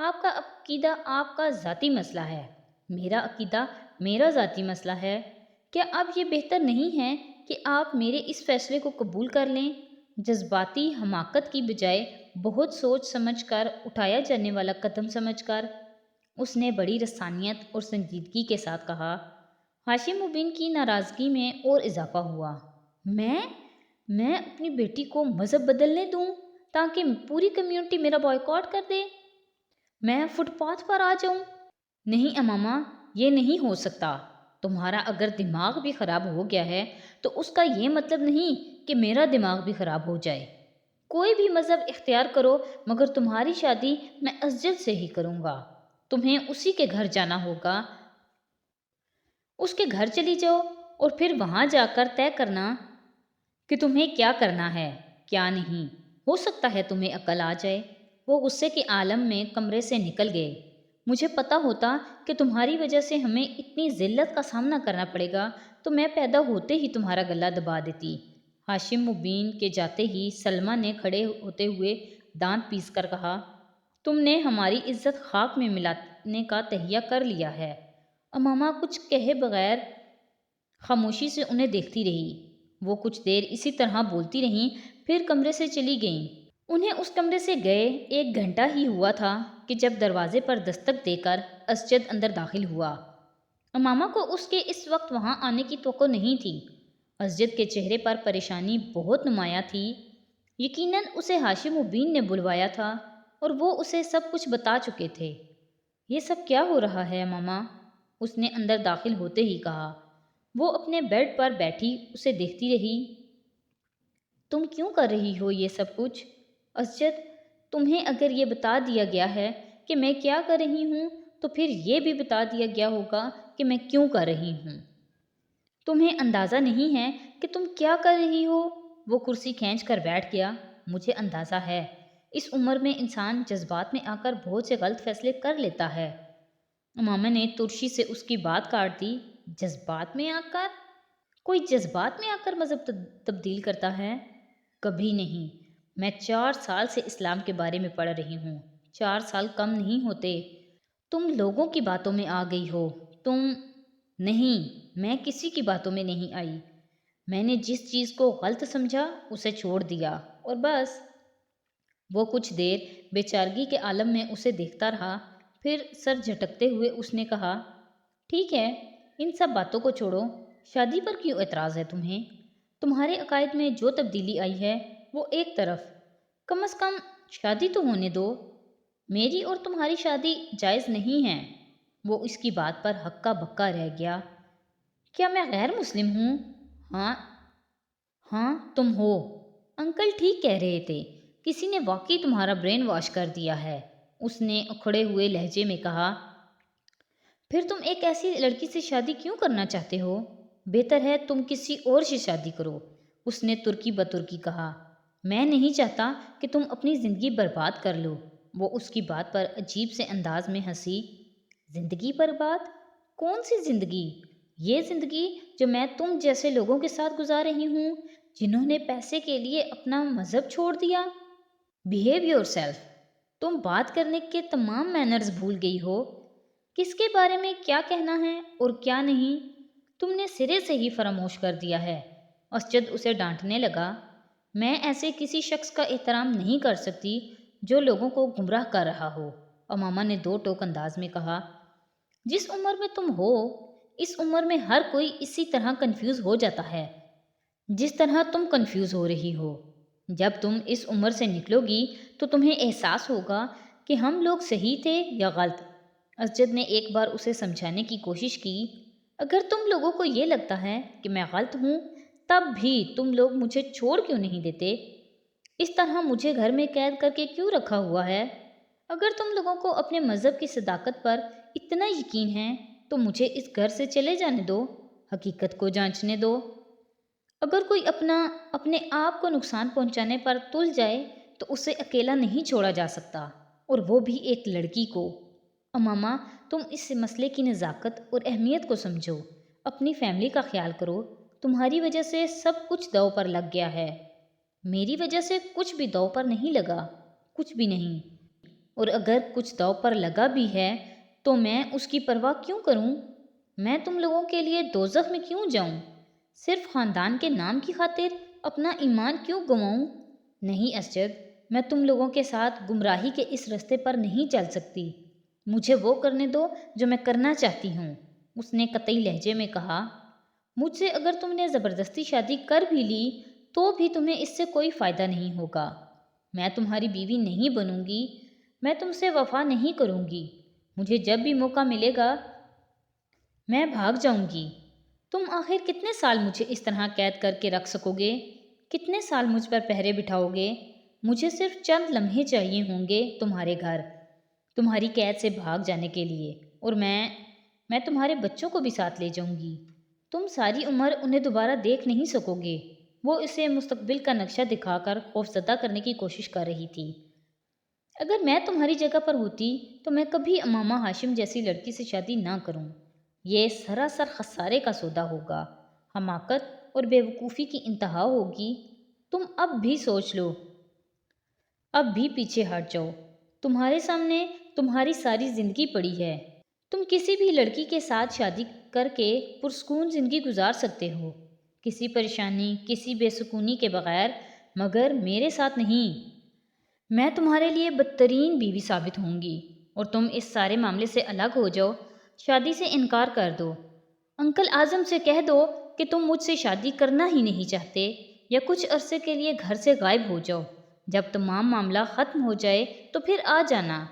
آپ کا عقیدہ آپ کا ذاتی مسئلہ ہے، میرا عقیدہ میرا ذاتی مسئلہ ہے۔ کیا اب یہ بہتر نہیں ہے کہ آپ میرے اس فیصلے کو قبول کر لیں؟ جذباتی حماقت کی بجائے بہت سوچ سمجھ کر اٹھایا جانے والا قدم سمجھ کر اس نے بڑی رسانیت اور سنجیدگی کے ساتھ کہا۔ ہاشم مبین کی ناراضگی میں اور اضافہ ہوا۔ میں اپنی بیٹی کو مذہب بدلنے دوں تاکہ پوری کمیونٹی میرا بائیکاٹ کر دے؟ میں فٹ پاتھ پر آ جاؤں؟ نہیں امامہ، یہ نہیں ہو سکتا۔ تمہارا اگر دماغ بھی خراب ہو گیا ہے تو اس کا یہ مطلب نہیں کہ میرا دماغ بھی خراب ہو جائے۔ کوئی بھی مذہب اختیار کرو مگر تمہاری شادی میں اسجد سے ہی کروں گا۔ تمہیں اسی کے گھر جانا ہوگا، اس کے گھر چلی جاؤ اور پھر وہاں جا کر طے کرنا کہ تمہیں کیا کرنا ہے کیا نہیں۔ ہو سکتا ہے تمہیں عقل آ جائے۔ وہ غصے کے عالم میں کمرے سے نکل گئے۔ مجھے پتہ ہوتا کہ تمہاری وجہ سے ہمیں اتنی ذلت کا سامنا کرنا پڑے گا تو میں پیدا ہوتے ہی تمہارا گلہ دبا دیتی۔ ہاشم مبین کے جاتے ہی سلمیٰ نے کھڑے ہوتے ہوئے دانت پیس کر کہا، تم نے ہماری عزت خاک میں ملانے کا تہیہ کر لیا ہے۔ امامہ کچھ کہے بغیر خاموشی سے انہیں دیکھتی رہی۔ وہ کچھ دیر اسی طرح بولتی رہیں، پھر کمرے سے چلی گئیں۔ انہیں اس کمرے سے گئے 1 گھنٹہ ہی ہوا تھا کہ جب دروازے پر دستک دے کر اسجد اندر داخل ہوا۔ امامہ کو اس کے اس وقت وہاں آنے کی توقع نہیں تھی۔ اسجد کے چہرے پر پریشانی بہت نمایاں تھی۔ یقیناً اسے ہاشم مبین نے بلوایا تھا اور وہ اسے سب کچھ بتا چکے تھے۔ یہ سب کیا ہو رہا ہے امامہ؟ اس نے اندر داخل ہوتے ہی کہا۔ وہ اپنے بیڈ پر بیٹھی اسے دیکھتی رہی۔ تم کیوں کر رہی ہو یہ سب کچھ؟ اسجد، تمہیں اگر یہ بتا دیا گیا ہے کہ میں کیا کر رہی ہوں تو پھر یہ بھی بتا دیا گیا ہوگا کہ میں کیوں کر رہی ہوں۔ تمہیں اندازہ نہیں ہے کہ تم کیا کر رہی ہو؟ وہ کرسی کھینچ کر بیٹھ گیا۔ مجھے اندازہ ہے۔ اس عمر میں انسان جذبات میں آ کر بہت سے غلط فیصلے کر لیتا ہے۔ امامہ نے ترشی سے اس کی بات کاٹ دی۔ جذبات میں آ کر؟ کوئی جذبات میں آ کر مذہب تبدیل کرتا ہے؟ کبھی نہیں۔ میں 4 سال سے اسلام کے بارے میں پڑھ رہی ہوں۔ 4 سال کم نہیں ہوتے۔ تم لوگوں کی باتوں میں آ گئی ہو۔ تم نہیں، میں کسی کی باتوں میں نہیں آئی۔ میں نے جس چیز کو غلط سمجھا اسے چھوڑ دیا اور بس۔ وہ کچھ دیر بے چارگی کے عالم میں اسے دیکھتا رہا، پھر سر جھٹکتے ہوئے اس نے کہا، ٹھیک ہے، ان سب باتوں کو چھوڑو۔ شادی پر کیوں اعتراض ہے تمہیں؟ تمہارے عقائد میں جو تبدیلی آئی ہے وہ ایک طرف، کم از کم شادی تو ہونے دو۔ میری اور تمہاری شادی جائز نہیں ہے۔ وہ اس کی بات پر ہکا بکا رہ گیا۔ کیا میں غیر مسلم ہوں؟ ہاں تم ہو۔ انکل ٹھیک کہہ رہے تھے، کسی نے واقعی تمہارا برین واش کر دیا ہے، اس نے اکھڑے ہوئے لہجے میں کہا۔ پھر تم ایک ایسی لڑکی سے شادی کیوں کرنا چاہتے ہو؟ بہتر ہے تم کسی اور سے شادی کرو، اس نے ترکی بترکی کہا۔ میں نہیں چاہتا کہ تم اپنی زندگی برباد کر لو۔ وہ اس کی بات پر عجیب سے انداز میں ہنسی۔ زندگی برباد؟ کون سی زندگی؟ یہ زندگی جو میں تم جیسے لوگوں کے ساتھ گزار رہی ہوں، جنہوں نے پیسے کے لیے اپنا مذہب چھوڑ دیا۔ Behave your self. تم بات کرنے کے تمام مینرز بھول گئی ہو۔ کس کے بارے میں کیا کہنا ہے اور کیا نہیں، تم نے سرے سے ہی فراموش کر دیا ہے۔ اسجد اسے ڈانٹنے لگا۔ میں ایسے کسی شخص کا احترام نہیں کر سکتی جو لوگوں کو گمراہ کر رہا ہو، امامہ نے 2 ٹوک انداز میں کہا۔ جس عمر میں تم ہو، اس عمر میں ہر کوئی اسی طرح کنفیوز ہو جاتا ہے جس طرح تم کنفیوز ہو رہی ہو۔ جب تم اس عمر سے نکلو گی تو تمہیں احساس ہوگا کہ ہم لوگ صحیح تھے یا غلط۔ اسجد نے ایک بار اسے سمجھانے کی کوشش کی۔ اگر تم لوگوں کو یہ لگتا ہے کہ میں غلط ہوں، تب بھی تم لوگ مجھے چھوڑ کیوں نہیں دیتے؟ اس طرح مجھے گھر میں قید کر کے کیوں رکھا ہوا ہے؟ اگر تم لوگوں کو اپنے مذہب کی صداقت پر اتنا یقین ہے تو مجھے اس گھر سے چلے جانے دو، حقیقت کو جانچنے دو۔ اگر کوئی اپنے آپ کو نقصان پہنچانے پر تل جائے تو اسے اکیلا نہیں چھوڑا جا سکتا، اور وہ بھی ایک لڑکی کو۔ امامہ، تم اس مسئلے کی نزاکت اور اہمیت کو سمجھو۔ اپنی فیملی کا خیال کرو۔ تمہاری وجہ سے سب کچھ داؤ پر لگ گیا ہے۔ میری وجہ سے کچھ بھی داؤ پر نہیں لگا، کچھ بھی نہیں۔ اور اگر کچھ داؤ پر لگا بھی ہے تو میں اس کی پرواہ کیوں کروں؟ میں تم لوگوں کے لیے دوزخ میں کیوں جاؤں؟ صرف خاندان کے نام کی خاطر اپنا ایمان کیوں گنواؤں؟ نہیں اسجد، میں تم لوگوں کے ساتھ گمراہی کے اس رستے پر نہیں چل سکتی۔ مجھے وہ کرنے دو جو میں کرنا چاہتی ہوں، اس نے قطعی لہجے میں کہا۔ مجھ سے اگر تم نے زبردستی شادی کر بھی لی تو بھی تمہیں اس سے کوئی فائدہ نہیں ہوگا۔ میں تمہاری بیوی نہیں بنوں گی، میں تم سے وفا نہیں کروں گی۔ مجھے جب بھی موقع ملے گا میں بھاگ جاؤں گی۔ تم آخر کتنے سال مجھے اس طرح قید کر کے رکھ سکو گے؟ کتنے سال مجھ پر پہرے بٹھاؤ گے؟ مجھے صرف چند لمحے چاہیے ہوں گے تمہارے گھر، تمہاری قید سے بھاگ جانے کے لیے، اور میں تمہارے بچوں کو بھی ساتھ لے جاؤں گی۔ تم ساری عمر انہیں دوبارہ دیکھ نہیں سکو گے۔ وہ اسے مستقبل کا نقشہ دکھا کر خوفزدہ کرنے کی کوشش کر رہی تھی۔ اگر میں تمہاری جگہ پر ہوتی تو میں کبھی امامہ ہاشم جیسی لڑکی سے شادی نہ کروں۔ یہ سراسر خسارے کا سودا ہوگا، حماقت اور بیوقوفی کی انتہا ہوگی۔ تم اب بھی سوچ لو، اب بھی پیچھے ہٹ جاؤ۔ تمہارے سامنے تمہاری ساری زندگی پڑی ہے۔ تم کسی بھی لڑکی کے ساتھ شادی کر کے پرسکون زندگی گزار سکتے ہو، کسی پریشانی، کسی بے سکونی کے بغیر، مگر میرے ساتھ نہیں۔ میں تمہارے لیے بدترین بیوی ثابت ہوں گی، اور تم اس سارے معاملے سے الگ ہو جاؤ، شادی سے انکار کر دو۔ انکل اعظم سے کہہ دو کہ تم مجھ سے شادی کرنا ہی نہیں چاہتے، یا کچھ عرصے کے لیے گھر سے غائب ہو جاؤ۔ جب تمام معاملہ ختم ہو جائے تو پھر آ جانا۔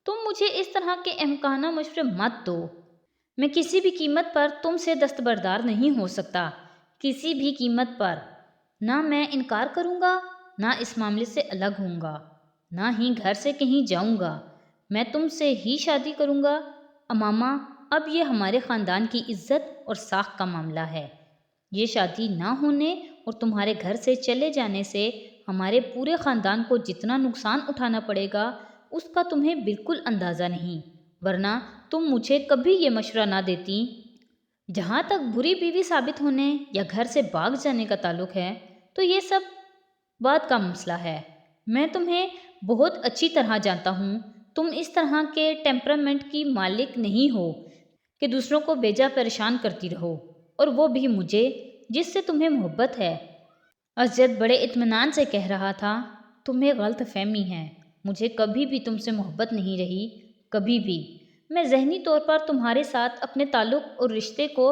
تم مجھے اس طرح کے احمقانہ مشورے مت دو۔ میں کسی بھی قیمت پر تم سے دستبردار نہیں ہو سکتا، کسی بھی قیمت پر۔ نہ میں انکار کروں گا، نہ اس معاملے سے الگ ہوں گا، نہ ہی گھر سے کہیں جاؤں گا۔ میں تم سے ہی شادی کروں گا۔ امامہ، اب یہ ہمارے خاندان کی عزت اور ساکھ کا معاملہ ہے۔ یہ شادی نہ ہونے اور تمہارے گھر سے چلے جانے سے ہمارے پورے خاندان کو جتنا نقصان اٹھانا پڑے گا اس کا تمہیں بالکل اندازہ نہیں، ورنہ تم مجھے کبھی یہ مشورہ نہ دیتی۔ جہاں تک بری بیوی ثابت ہونے یا گھر سے بھاگ جانے کا تعلق ہے تو یہ سب بات کا مسئلہ ہے۔ میں تمہیں بہت اچھی طرح جانتا ہوں۔ تم اس طرح کے ٹیمپرامنٹ کی مالک نہیں ہو کہ دوسروں کو بیجا پریشان کرتی رہو، اور وہ بھی مجھے، جس سے تمہیں محبت ہے۔ اسجد بڑے اطمینان سے کہہ رہا تھا، تمہیں غلط فہمی ہے، مجھے کبھی بھی تم سے محبت نہیں رہی، کبھی بھی۔ میں ذہنی طور پر تمہارے ساتھ اپنے تعلق اور رشتے کو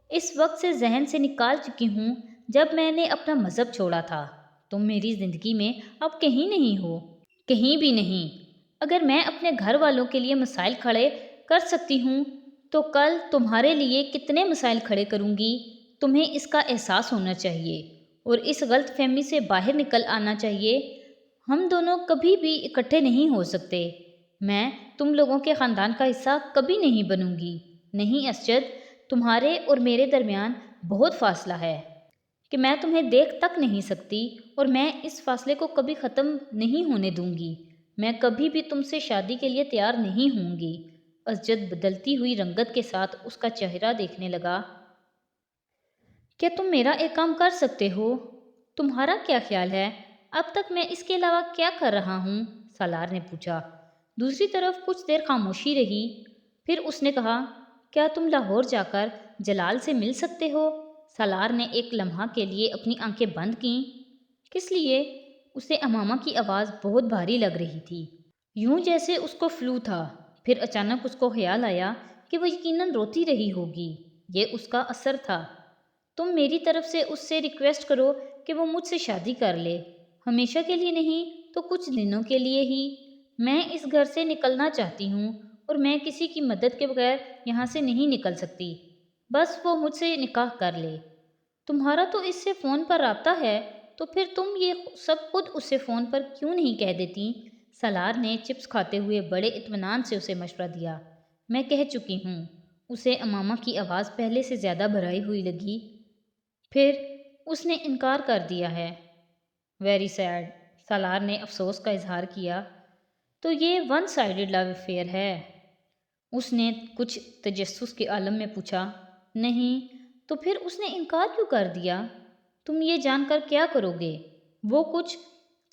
اس وقت سے ذہن سے نکال چکی ہوں جب میں نے اپنا مذہب چھوڑا تھا۔ تم میری زندگی میں اب کہیں نہیں ہو، کہیں بھی نہیں۔ اگر میں اپنے گھر والوں کے لیے مسائل کھڑے کر سکتی ہوں تو کل تمہارے لیے کتنے مسائل کھڑے کروں گی، تمہیں اس کا احساس ہونا چاہیے، اور اس غلط فہمی سے باہر نکل آنا چاہیے۔ ہم دونوں کبھی بھی اکٹھے نہیں ہو سکتے۔ میں تم لوگوں کے خاندان کا حصہ کبھی نہیں بنوں گی۔ نہیں اسجد، تمہارے اور میرے درمیان بہت فاصلہ ہے کہ میں تمہیں دیکھ تک نہیں سکتی، اور میں اس فاصلے کو کبھی ختم نہیں ہونے دوں گی۔ میں کبھی بھی تم سے شادی کے لیے تیار نہیں ہوں گی۔ اسجد بدلتی ہوئی رنگت کے ساتھ اس کا چہرہ دیکھنے لگا۔ کیا تم میرا ایک کام کر سکتے ہو؟ تمہارا کیا خیال ہے؟ اب تک میں اس کے علاوہ کیا کر رہا ہوں؟ سالار نے پوچھا۔ دوسری طرف کچھ دیر خاموشی رہی، پھر اس نے کہا، کیا تم لاہور جا کر جلال سے مل سکتے ہو؟ سالار نے ایک لمحہ کے لیے اپنی آنکھیں بند کیں۔ کس لیے؟ اسے امامہ کی آواز بہت بھاری لگ رہی تھی، یوں جیسے اس کو فلو تھا۔ پھر اچانک اس کو خیال آیا کہ وہ یقیناً روتی رہی ہوگی، یہ اس کا اثر تھا۔ تم میری طرف سے اس سے ریکویسٹ کرو کہ وہ مجھ سے شادی کر لے، ہمیشہ کے لیے نہیں تو کچھ دنوں کے لیے ہی۔ میں اس گھر سے نکلنا چاہتی ہوں، اور میں کسی کی مدد کے بغیر یہاں سے نہیں نکل سکتی۔ بس وہ مجھ سے نکاح کر لے۔ تمہارا تو اس سے فون پر رابطہ ہے، تو پھر تم یہ سب خود اسے فون پر کیوں نہیں کہہ دیتی؟ سالار نے چپس کھاتے ہوئے بڑے اطمینان سے اسے مشورہ دیا۔ میں کہہ چکی ہوں۔ اسے امامہ کی آواز پہلے سے زیادہ بھرائی ہوئی لگی۔ پھر اس نے انکار کر دیا ہے۔ ویری سیڈ، سالار نے افسوس کا اظہار کیا۔ تو یہ ون سائیڈڈ لو افیئر ہے؟ اس نے کچھ تجسس کے عالم میں پوچھا۔ نہیں، تو پھر اس نے انکار کیوں کر دیا؟ تم یہ جان کر کیا کرو گے؟ وہ کچھ